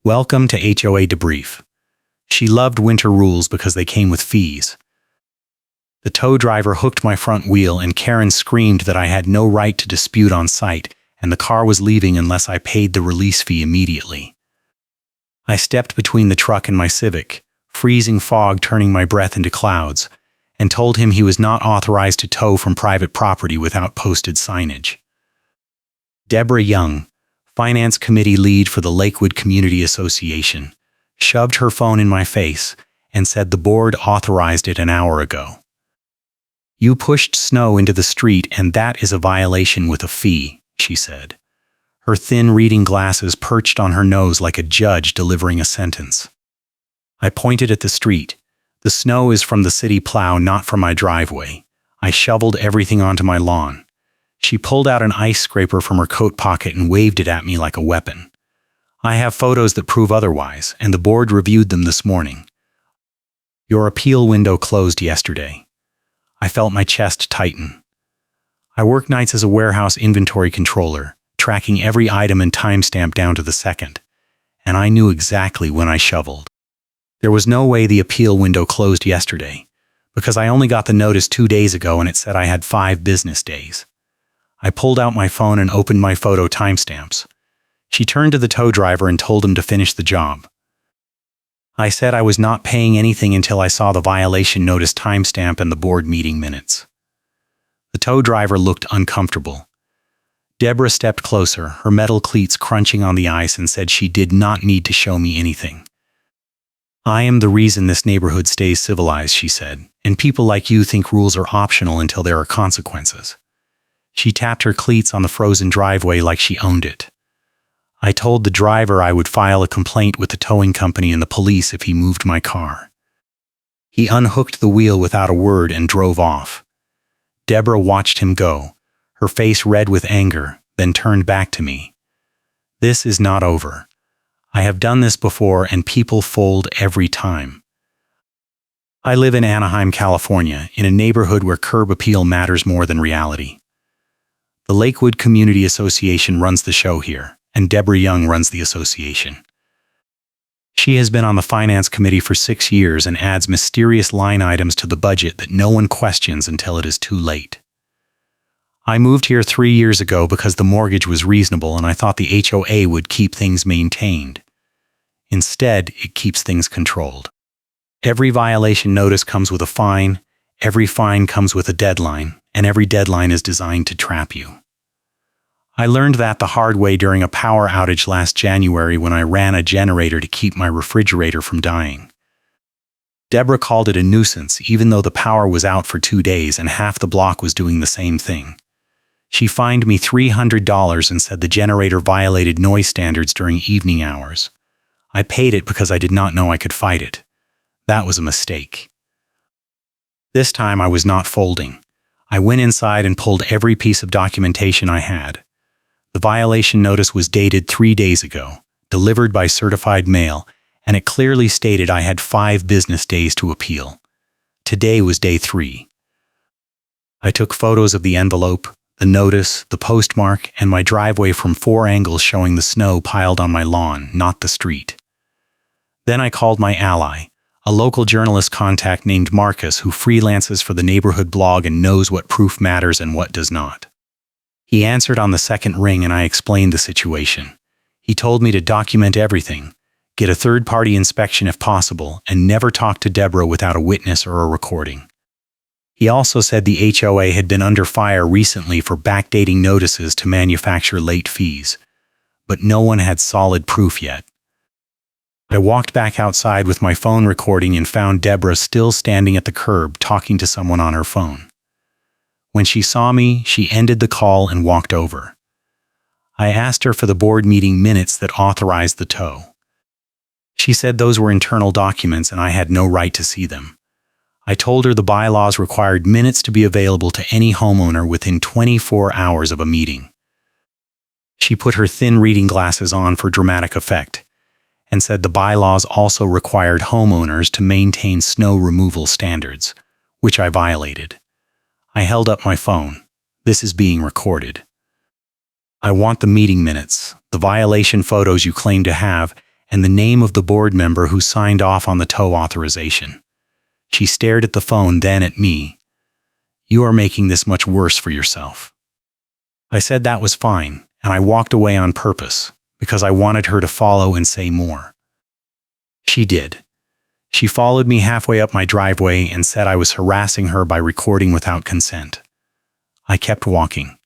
Welcome to HOA debrief. She loved winter rules because they came with fees. The tow driver hooked my front wheel and Karen screamed that I had no right to dispute on site and the car was leaving unless I paid the release fee immediately. I stepped between the truck and my Civic, freezing fog turning my breath into clouds, and told him he was not authorized to tow from private property without posted signage. Deborah Young, Finance Committee lead for the Lakewood Community Association, shoved her phone in my face and said the board authorized it an hour ago. You pushed snow into the street and that is a violation with a fee, she said. Her thin reading glasses perched on her nose like a judge delivering a sentence. I pointed at the street. The snow is from the city plow, not from my driveway. I shoveled everything onto my lawn. She pulled out an ice scraper from her coat pocket and waved it at me like a weapon. I have photos that prove otherwise, and the board reviewed them this morning. Your appeal window closed yesterday. I felt my chest tighten. I work nights as a warehouse inventory controller, tracking every item and timestamp down to the second, and I knew exactly when I shoveled. There was no way the appeal window closed yesterday, because I only got the notice 2 days ago and it said I had 5 business days. I pulled out my phone and opened my photo timestamps. She turned to the tow driver and told him to finish the job. I said I was not paying anything until I saw the violation notice timestamp and the board meeting minutes. The tow driver looked uncomfortable. Deborah stepped closer, her metal cleats crunching on the ice, and said she did not need to show me anything. I am the reason this neighborhood stays civilized, she said, and people like you think rules are optional until there are consequences. She tapped her cleats on the frozen driveway like she owned it. I told the driver I would file a complaint with the towing company and the police if he moved my car. He unhooked the wheel without a word and drove off. Deborah watched him go, her face red with anger, then turned back to me. This is not over. I have done this before and people fold every time. I live in Anaheim, California, in a neighborhood where curb appeal matters more than reality. The Lakewood Community Association runs the show here, and Deborah Young runs the association. She has been on the Finance Committee for 6 years and adds mysterious line items to the budget that no one questions until it is too late. I moved here 3 years ago because the mortgage was reasonable and I thought the HOA would keep things maintained. Instead, it keeps things controlled. Every violation notice comes with a fine, every fine comes with a deadline, and every deadline is designed to trap you. I learned that the hard way during a power outage last January when I ran a generator to keep my refrigerator from dying. Deborah called it a nuisance even though the power was out for 2 days and half the block was doing the same thing. She fined me $300 and said the generator violated noise standards during evening hours. I paid it because I did not know I could fight it. That was a mistake. This time I was not folding. I went inside and pulled every piece of documentation I had. The violation notice was dated 3 days ago, delivered by certified mail, and it clearly stated I had 5 business days to appeal. Today was day 3. I took photos of the envelope, the notice, the postmark, and my driveway from 4 angles showing the snow piled on my lawn, not the street. Then I called my ally, a local journalist contact named Marcus who freelances for the neighborhood blog and knows what proof matters and what does not. He answered on the second ring and I explained the situation. He told me to document everything, get a third-party inspection if possible, and never talk to Deborah without a witness or a recording. He also said the HOA had been under fire recently for backdating notices to manufacture late fees, but no one had solid proof yet. I walked back outside with my phone recording and found Deborah still standing at the curb talking to someone on her phone. When she saw me, she ended the call and walked over. I asked her for the board meeting minutes that authorized the tow. She said those were internal documents and I had no right to see them. I told her the bylaws required minutes to be available to any homeowner within 24 hours of a meeting. She put her thin reading glasses on for dramatic effect and said the bylaws also required homeowners to maintain snow removal standards, which I violated. I held up my phone. This is being recorded. I want the meeting minutes, the violation photos you claim to have, and the name of the board member who signed off on the tow authorization. She stared at the phone, then at me. "You are making this much worse for yourself." I said that was fine, and I walked away on purpose, because I wanted her to follow and say more. She did. She followed me halfway up my driveway and said I was harassing her by recording without consent. I kept walking.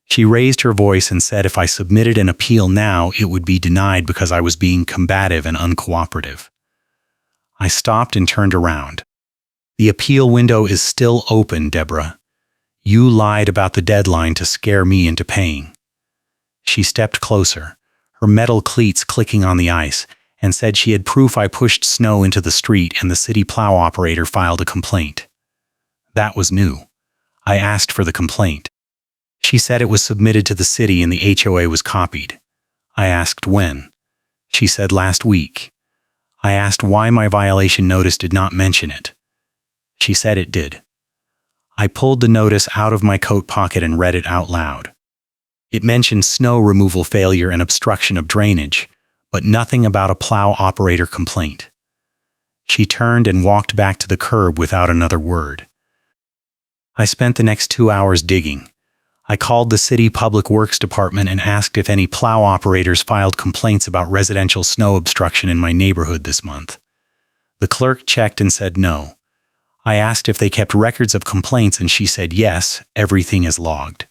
She raised her voice and said if I submitted an appeal now, it would be denied because I was being combative and uncooperative. I stopped and turned around. "The appeal window is still open, Deborah. You lied about the deadline to scare me into paying." She stepped closer, her metal cleats clicking on the ice, and said she had proof I pushed snow into the street and the city plow operator filed a complaint. That was new. I asked for the complaint. She said it was submitted to the city and the HOA was copied. I asked when. She said last week. I asked why my violation notice did not mention it. She said it did. I pulled the notice out of my coat pocket and read it out loud. It mentioned snow removal failure and obstruction of drainage, but nothing about a plow operator complaint. She turned and walked back to the curb without another word. I spent the next 2 hours digging. I called the city public works department and asked if any plow operators filed complaints about residential snow obstruction in my neighborhood this month. The clerk checked and said no. I asked if they kept records of complaints and she said yes, everything is logged.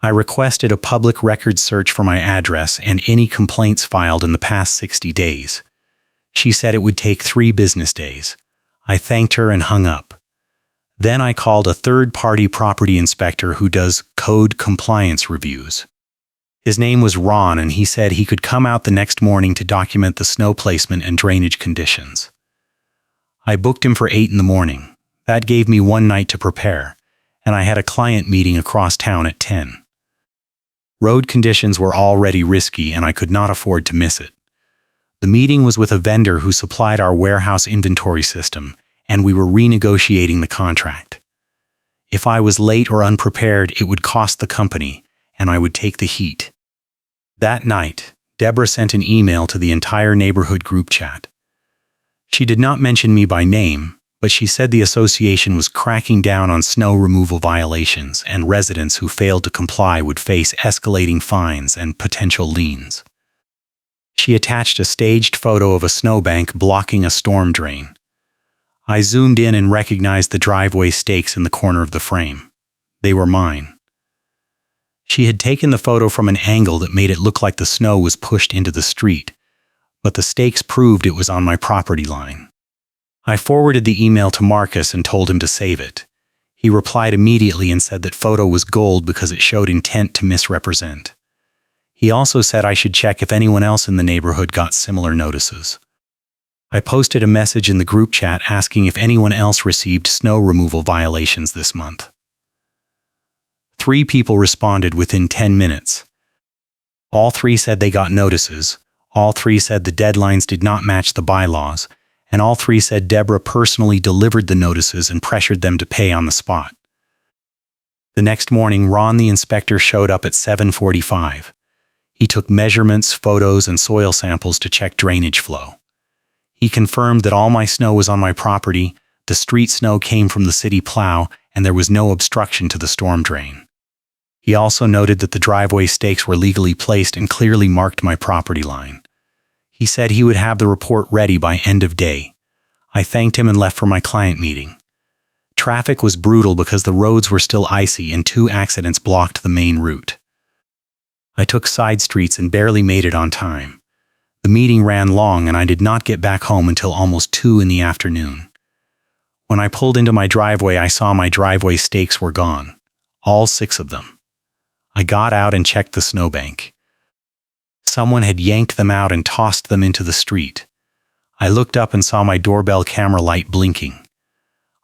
I requested a public records search for my address and any complaints filed in the past 60 days. She said it would take 3 business days. I thanked her and hung up. Then I called a third-party property inspector who does code compliance reviews. His name was Ron, and he said he could come out the next morning to document the snow placement and drainage conditions. I booked him for 8 in the morning. That gave me 1 night to prepare, and I had a client meeting across town at 10. Road conditions were already risky, and I could not afford to miss it. The meeting was with a vendor who supplied our warehouse inventory system, and we were renegotiating the contract. If I was late or unprepared, it would cost the company, and I would take the heat. That night, Deborah sent an email to the entire neighborhood group chat. She did not mention me by name, but she said the association was cracking down on snow removal violations and residents who failed to comply would face escalating fines and potential liens. She attached a staged photo of a snowbank blocking a storm drain. I zoomed in and recognized the driveway stakes in the corner of the frame. They were mine. She had taken the photo from an angle that made it look like the snow was pushed into the street, but the stakes proved it was on my property line. I forwarded the email to Marcus and told him to save it. He replied immediately and said that photo was gold because it showed intent to misrepresent. He also said I should check if anyone else in the neighborhood got similar notices. I posted a message in the group chat asking if anyone else received snow removal violations this month. 3 people responded within 10 minutes. All 3 said they got notices, all 3 said the deadlines did not match the bylaws, and all 3 said Deborah personally delivered the notices and pressured them to pay on the spot. The next morning, Ron the inspector showed up at 7:45. He took measurements, photos, and soil samples to check drainage flow. He confirmed that all my snow was on my property, the street snow came from the city plow, and there was no obstruction to the storm drain. He also noted that the driveway stakes were legally placed and clearly marked my property line. He said he would have the report ready by end of day. I thanked him and left for my client meeting. Traffic was brutal because the roads were still icy and 2 accidents blocked the main route. I took side streets and barely made it on time. The meeting ran long and I did not get back home until almost 2 in the afternoon. When I pulled into my driveway, I saw my driveway stakes were gone, all 6 of them. I got out and checked the snowbank. Someone had yanked them out and tossed them into the street. I looked up and saw my doorbell camera light blinking.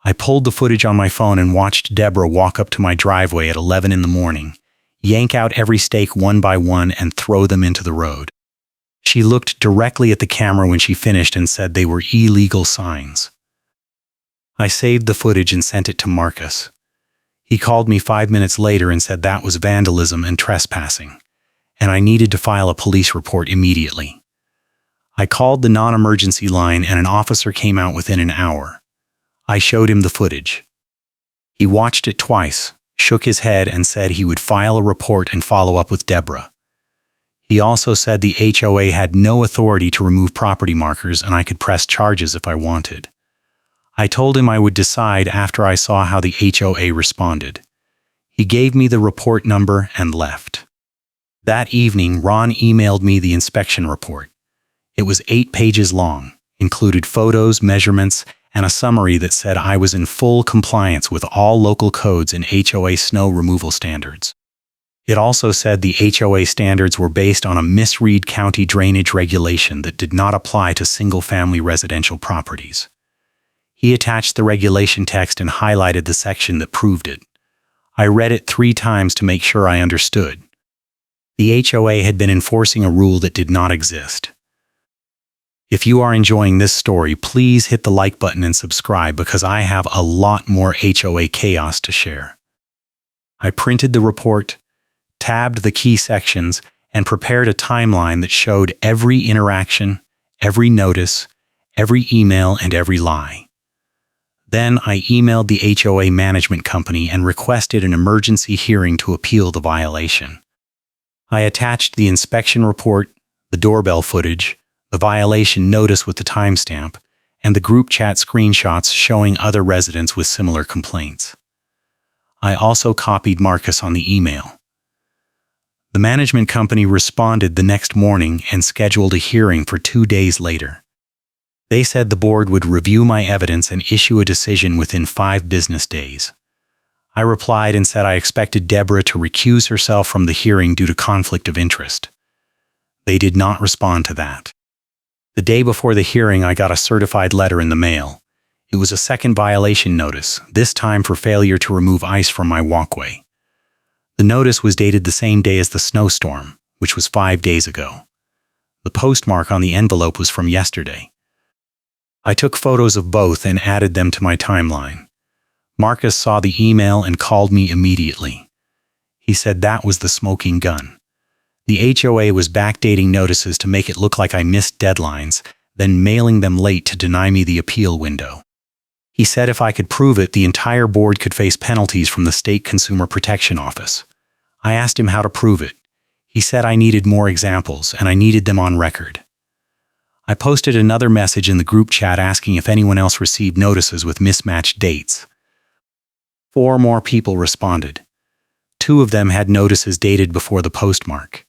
I pulled the footage on my phone and watched Deborah walk up to my driveway at 11 in the morning, yank out every stake one by one and throw them into the road. She looked directly at the camera when she finished and said they were illegal signs. I saved the footage and sent it to Marcus. He called me 5 minutes later and said that was vandalism and trespassing, and I needed to file a police report immediately. I called the non-emergency line and an officer came out within an hour. I showed him the footage. He watched it twice, shook his head and said he would file a report and follow up with Deborah. He also said the HOA had no authority to remove property markers and I could press charges if I wanted. I told him I would decide after I saw how the HOA responded. He gave me the report number and left. That evening, Ron emailed me the inspection report. It was 8 pages long, included photos, measurements, and a summary that said I was in full compliance with all local codes and HOA snow removal standards. It also said the HOA standards were based on a misread county drainage regulation that did not apply to single-family residential properties. He attached the regulation text and highlighted the section that proved it. I read it 3 times to make sure I understood. The HOA had been enforcing a rule that did not exist. If you are enjoying this story, please hit the like button and subscribe because I have a lot more HOA chaos to share. I printed the report, tabbed the key sections, and prepared a timeline that showed every interaction, every notice, every email, and every lie. Then I emailed the HOA management company and requested an emergency hearing to appeal the violation. I attached the inspection report, the doorbell footage, the violation notice with the timestamp, and the group chat screenshots showing other residents with similar complaints. I also copied Marcus on the email. The management company responded the next morning and scheduled a hearing for 2 days later. They said the board would review my evidence and issue a decision within 5 business days. I replied and said I expected Deborah to recuse herself from the hearing due to conflict of interest. They did not respond to that. The day before the hearing, I got a certified letter in the mail. It was a second violation notice, this time for failure to remove ice from my walkway. The notice was dated the same day as the snowstorm, which was 5 days ago. The postmark on the envelope was from yesterday. I took photos of both and added them to my timeline. Marcus saw the email and called me immediately. He said that was the smoking gun. The HOA was backdating notices to make it look like I missed deadlines, then mailing them late to deny me the appeal window. He said if I could prove it, the entire board could face penalties from the State Consumer Protection Office. I asked him how to prove it. He said I needed more examples, and I needed them on record. I posted another message in the group chat asking if anyone else received notices with mismatched dates. 4 more people responded. 2 of them had notices dated before the postmark.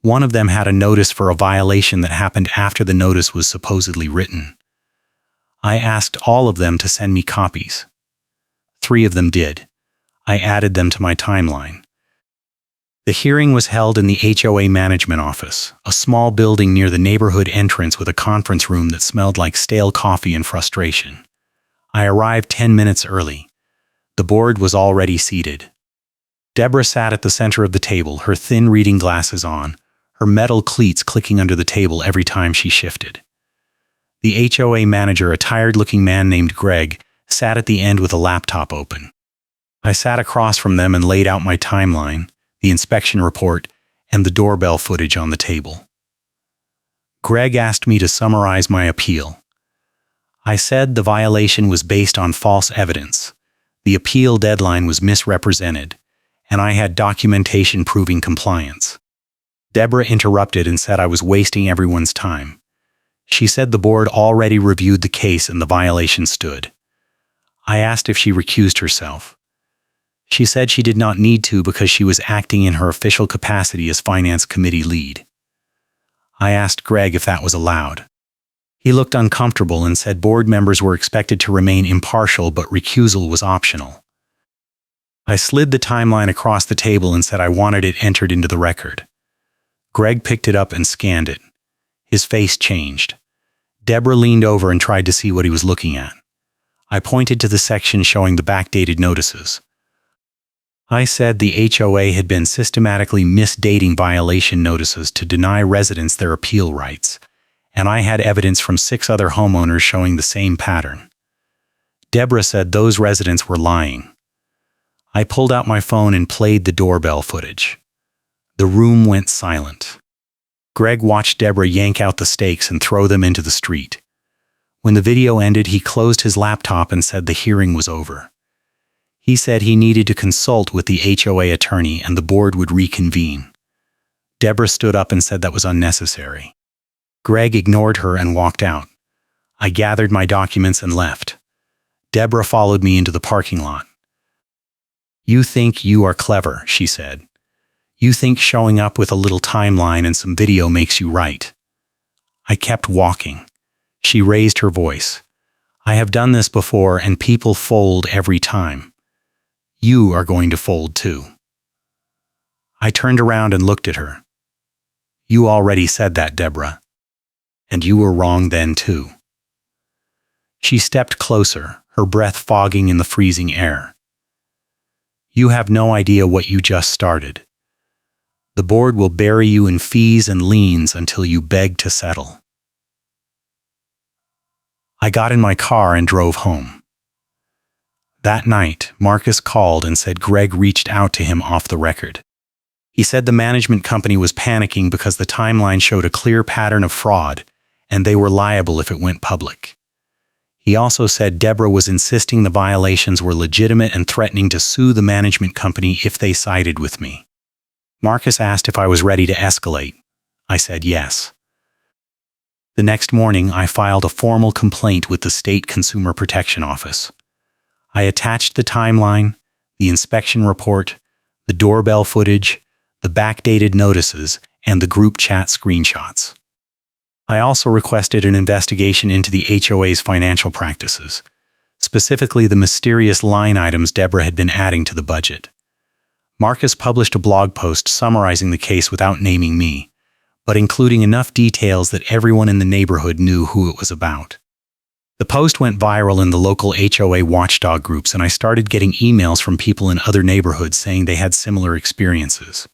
1 of them had a notice for a violation that happened after the notice was supposedly written. I asked all of them to send me copies. 3 of them did. I added them to my timeline. The hearing was held in the HOA management office, a small building near the neighborhood entrance with a conference room that smelled like stale coffee and frustration. I arrived 10 minutes early. The board was already seated. Deborah sat at the center of the table, her thin reading glasses on, her metal cleats clicking under the table every time she shifted. The HOA manager, a tired-looking man named Greg, sat at the end with a laptop open. I sat across from them and laid out my timeline, the inspection report, and the doorbell footage on the table. Greg asked me to summarize my appeal. I said the violation was based on false evidence, the appeal deadline was misrepresented, and I had documentation proving compliance. Deborah interrupted and said I was wasting everyone's time. She said the board already reviewed the case and the violation stood. I asked if she recused herself. She said she did not need to because she was acting in her official capacity as finance committee lead. I asked Greg if that was allowed. He looked uncomfortable and said board members were expected to remain impartial, but recusal was optional. I slid the timeline across the table and said I wanted it entered into the record. Greg picked it up and scanned it. His face changed. Deborah leaned over and tried to see what he was looking at. I pointed to the section showing the backdated notices. I said the HOA had been systematically misdating violation notices to deny residents their appeal rights, and I had evidence from 6 other homeowners showing the same pattern. Deborah said those residents were lying. I pulled out my phone and played the doorbell footage. The room went silent. Greg watched Deborah yank out the stakes and throw them into the street. When the video ended, he closed his laptop and said the hearing was over. He said he needed to consult with the HOA attorney and the board would reconvene. Deborah stood up and said that was unnecessary. Greg ignored her and walked out. I gathered my documents and left. Deborah followed me into the parking lot. "You think you are clever," she said. "You think showing up with a little timeline and some video makes you right." I kept walking. She raised her voice. "I have done this before and people fold every time. You are going to fold too." I turned around and looked at her. "You already said that, Deborah. And you were wrong then too." She stepped closer, her breath fogging in the freezing air. "You have no idea what you just started. The board will bury you in fees and liens until you beg to settle." I got in my car and drove home. That night, Marcus called and said Greg reached out to him off the record. He said the management company was panicking because the timeline showed a clear pattern of fraud, and they were liable if it went public. He also said Deborah was insisting the violations were legitimate and threatening to sue the management company if they sided with me. Marcus asked if I was ready to escalate. I said yes. The next morning, I filed a formal complaint with the State Consumer Protection Office. I attached the timeline, the inspection report, the doorbell footage, the backdated notices, and the group chat screenshots. I also requested an investigation into the HOA's financial practices, specifically the mysterious line items Deborah had been adding to the budget. Marcus published a blog post summarizing the case without naming me, but including enough details that everyone in the neighborhood knew who it was about. The post went viral in the local HOA watchdog groups, and I started getting emails from people in other neighborhoods saying they had similar experiences.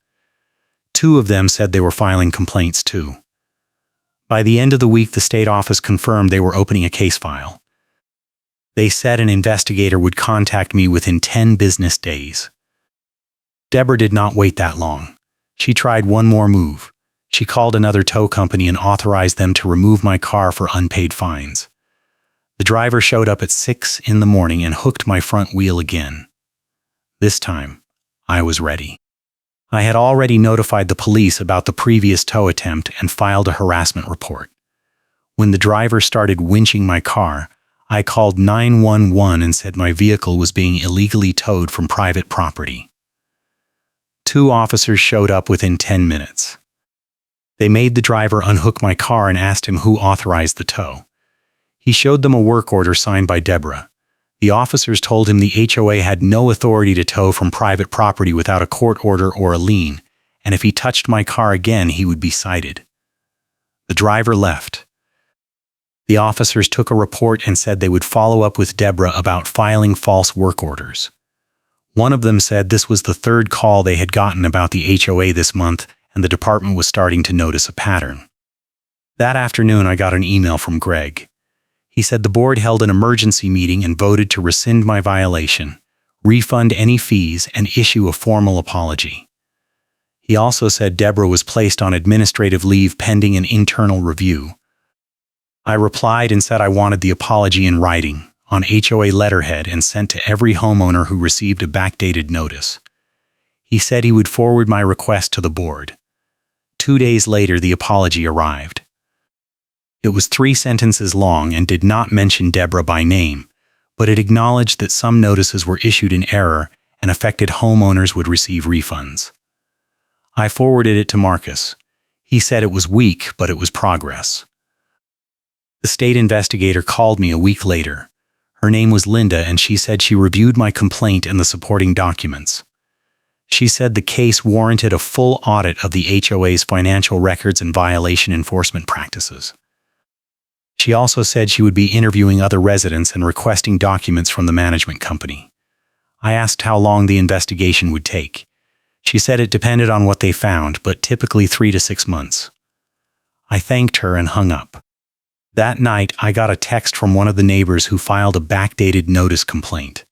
2 of them said they were filing complaints too. By the end of the week, the state office confirmed they were opening a case file. They said an investigator would contact me within 10 business days. Deborah did not wait that long. She tried one more move. She called another tow company and authorized them to remove my car for unpaid fines. The driver showed up at 6 in the morning and hooked my front wheel again. This time, I was ready. I had already notified the police about the previous tow attempt and filed a harassment report. When the driver started winching my car, I called 911 and said my vehicle was being illegally towed from private property. 2 officers showed up within 10 minutes. They made the driver unhook my car and asked him who authorized the tow. He showed them a work order signed by Deborah. The officers told him the HOA had no authority to tow from private property without a court order or a lien, and if he touched my car again, he would be cited. The driver left. The officers took a report and said they would follow up with Deborah about filing false work orders. One of them said this was the 3rd call they had gotten about the HOA this month, and the department was starting to notice a pattern. That afternoon, I got an email from Greg. He said the board held an emergency meeting and voted to rescind my violation, refund any fees, and issue a formal apology. He also said Deborah was placed on administrative leave pending an internal review. I replied and said I wanted the apology in writing, on HOA letterhead, and sent to every homeowner who received a backdated notice. He said he would forward my request to the board. 2 days later, the apology arrived. It was 3 sentences long and did not mention Deborah by name, but it acknowledged that some notices were issued in error and affected homeowners would receive refunds. I forwarded it to Marcus. He said it was weak, but it was progress. The state investigator called me a week later. Her name was Linda, and she said she reviewed my complaint and the supporting documents. She said the case warranted a full audit of the HOA's financial records and violation enforcement practices. She also said she would be interviewing other residents and requesting documents from the management company. I asked how long the investigation would take. She said it depended on what they found, but typically 3 to 6 months. I thanked her and hung up. That night, I got a text from one of the neighbors who filed a backdated notice complaint.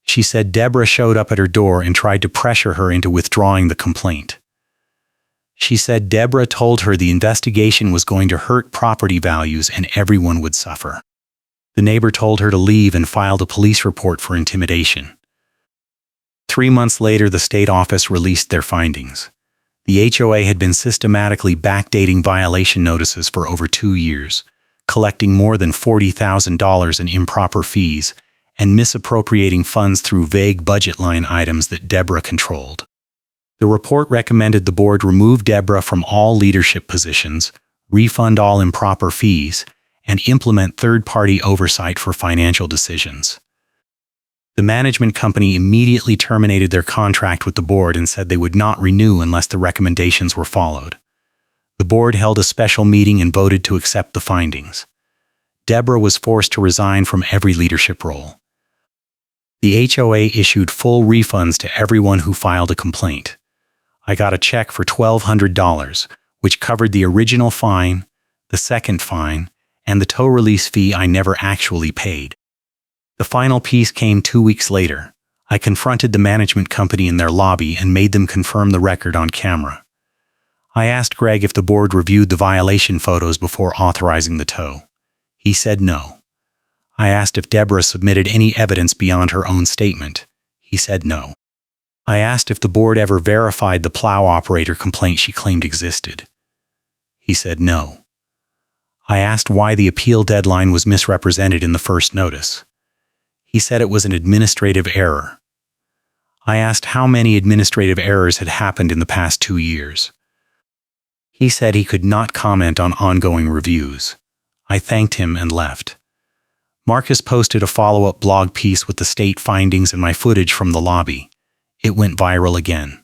She said Deborah showed up at her door and tried to pressure her into withdrawing the complaint. She said Deborah told her the investigation was going to hurt property values and everyone would suffer. The neighbor told her to leave and filed a police report for intimidation. 3 months later, the state office released their findings. The HOA had been systematically backdating violation notices for over 2 years, collecting more than $40,000 in improper fees, and misappropriating funds through vague budget line items that Deborah controlled. The report recommended the board remove Deborah from all leadership positions, refund all improper fees, and implement third-party oversight for financial decisions. The management company immediately terminated their contract with the board and said they would not renew unless the recommendations were followed. The board held a special meeting and voted to accept the findings. Deborah was forced to resign from every leadership role. The HOA issued full refunds to everyone who filed a complaint. I got a check for $1,200, which covered the original fine, the second fine, and the tow release fee I never actually paid. The final piece came 2 weeks later. I confronted the management company in their lobby and made them confirm the record on camera. I asked Greg if the board reviewed the violation photos before authorizing the tow. He said no. I asked if Deborah submitted any evidence beyond her own statement. He said no. I asked if the board ever verified the plow operator complaint she claimed existed. He said no. I asked why the appeal deadline was misrepresented in the first notice. He said it was an administrative error. I asked how many administrative errors had happened in the past 2 years. He said he could not comment on ongoing reviews. I thanked him and left. Marcus posted a follow-up blog piece with the state findings and my footage from the lobby. It went viral again.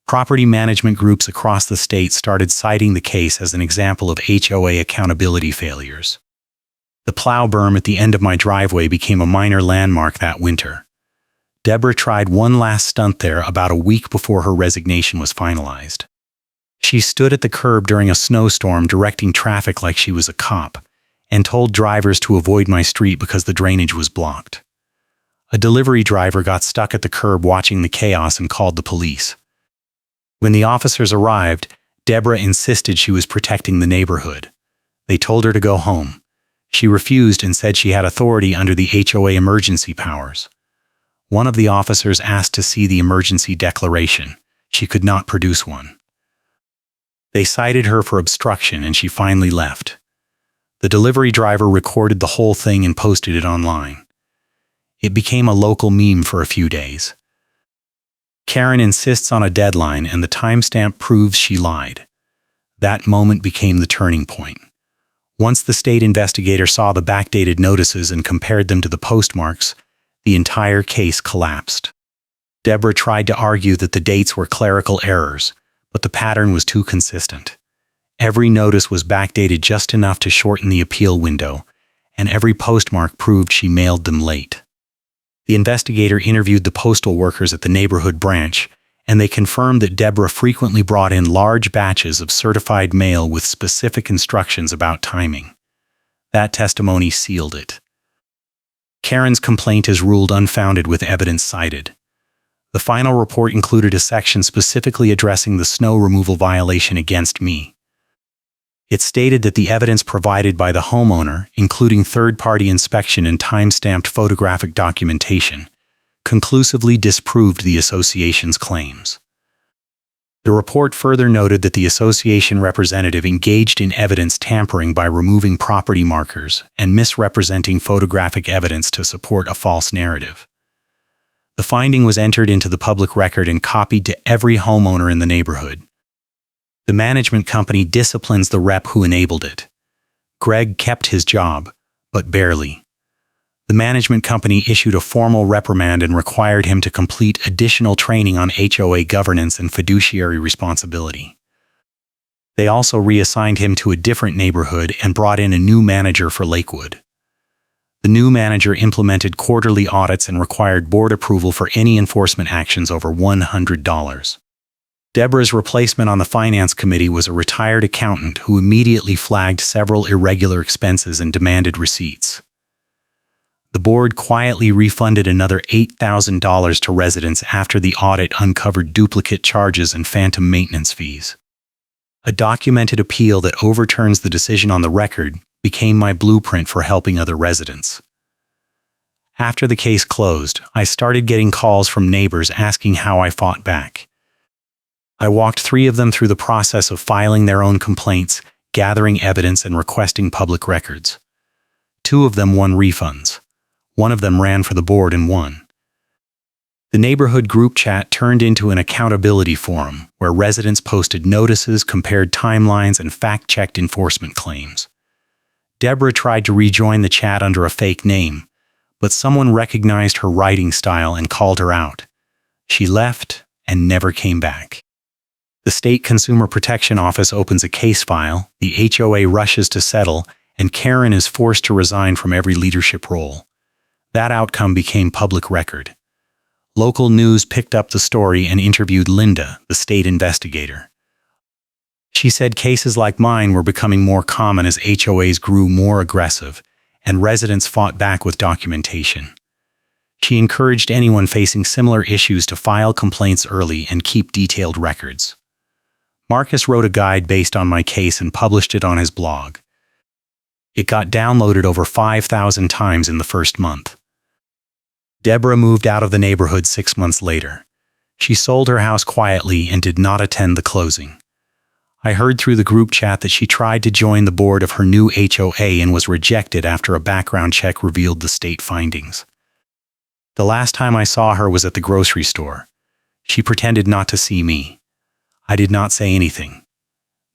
Property management groups across the state started citing the case as an example of HOA accountability failures. The plow berm at the end of my driveway became a minor landmark that winter. Deborah tried one last stunt there about a week before her resignation was finalized. She stood at the curb during a snowstorm directing traffic like she was a cop, and told drivers to avoid my street because the drainage was blocked. A delivery driver got stuck at the curb watching the chaos and called the police. When the officers arrived, Deborah insisted she was protecting the neighborhood. They told her to go home. She refused and said she had authority under the HOA emergency powers. One of the officers asked to see the emergency declaration. She could not produce one. They cited her for obstruction and she finally left. The delivery driver recorded the whole thing and posted it online. It became a local meme for a few days. Karen insists on a deadline and the timestamp proves she lied. That moment became the turning point. Once the state investigator saw the backdated notices and compared them to the postmarks, the entire case collapsed. Deborah tried to argue that the dates were clerical errors, but the pattern was too consistent. Every notice was backdated just enough to shorten the appeal window, and every postmark proved she mailed them late. The investigator interviewed the postal workers at the neighborhood branch, and they confirmed that Deborah frequently brought in large batches of certified mail with specific instructions about timing. That testimony sealed it. Karen's complaint is ruled unfounded with evidence cited. The final report included a section specifically addressing the snow removal violation against me. It stated that the evidence provided by the homeowner, including third-party inspection and time-stamped photographic documentation, conclusively disproved the association's claims. The report further noted that the association representative engaged in evidence tampering by removing property markers and misrepresenting photographic evidence to support a false narrative. The finding was entered into the public record and copied to every homeowner in the neighborhood. The management company disciplines the rep who enabled it. Greg kept his job, but barely. The management company issued a formal reprimand and required him to complete additional training on HOA governance and fiduciary responsibility. They also reassigned him to a different neighborhood and brought in a new manager for Lakewood. The new manager implemented quarterly audits and required board approval for any enforcement actions over $100. Deborah's replacement on the finance committee was a retired accountant who immediately flagged several irregular expenses and demanded receipts. The board quietly refunded another $8,000 to residents after the audit uncovered duplicate charges and phantom maintenance fees. A documented appeal that overturns the decision on the record became my blueprint for helping other residents. After the case closed, I started getting calls from neighbors asking how I fought back. I walked 3 of them through the process of filing their own complaints, gathering evidence, and requesting public records. 2 of them won refunds. 1 of them ran for the board and won. The neighborhood group chat turned into an accountability forum where residents posted notices, compared timelines, and fact-checked enforcement claims. Deborah tried to rejoin the chat under a fake name, but someone recognized her writing style and called her out. She left and never came back. The State Consumer Protection Office opens a case file, the HOA rushes to settle, and Karen is forced to resign from every leadership role. That outcome became public record. Local news picked up the story and interviewed Linda, the state investigator. She said cases like mine were becoming more common as HOAs grew more aggressive, and residents fought back with documentation. She encouraged anyone facing similar issues to file complaints early and keep detailed records. Marcus wrote a guide based on my case and published it on his blog. It got downloaded over 5,000 times in the first month. Deborah moved out of the neighborhood 6 months later. She sold her house quietly and did not attend the closing. I heard through the group chat that she tried to join the board of her new HOA and was rejected after a background check revealed the state findings. The last time I saw her was at the grocery store. She pretended not to see me. I did not say anything.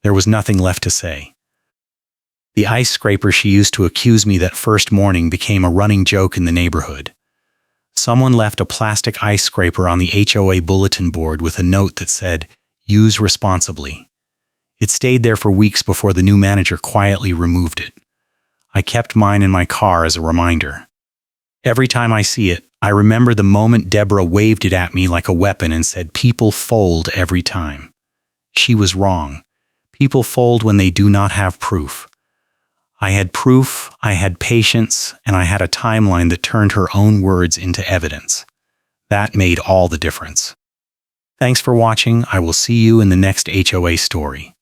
There was nothing left to say. The ice scraper she used to accuse me that first morning became a running joke in the neighborhood. Someone left a plastic ice scraper on the HOA bulletin board with a note that said, "Use responsibly." It stayed there for weeks before the new manager quietly removed it. I kept mine in my car as a reminder. Every time I see it, I remember the moment Deborah waved it at me like a weapon and said, "People fold every time." She was wrong. People fold when they do not have proof. I had proof, I had patience, and I had a timeline that turned her own words into evidence. That made all the difference. Thanks for watching. I will see you in the next HOA story.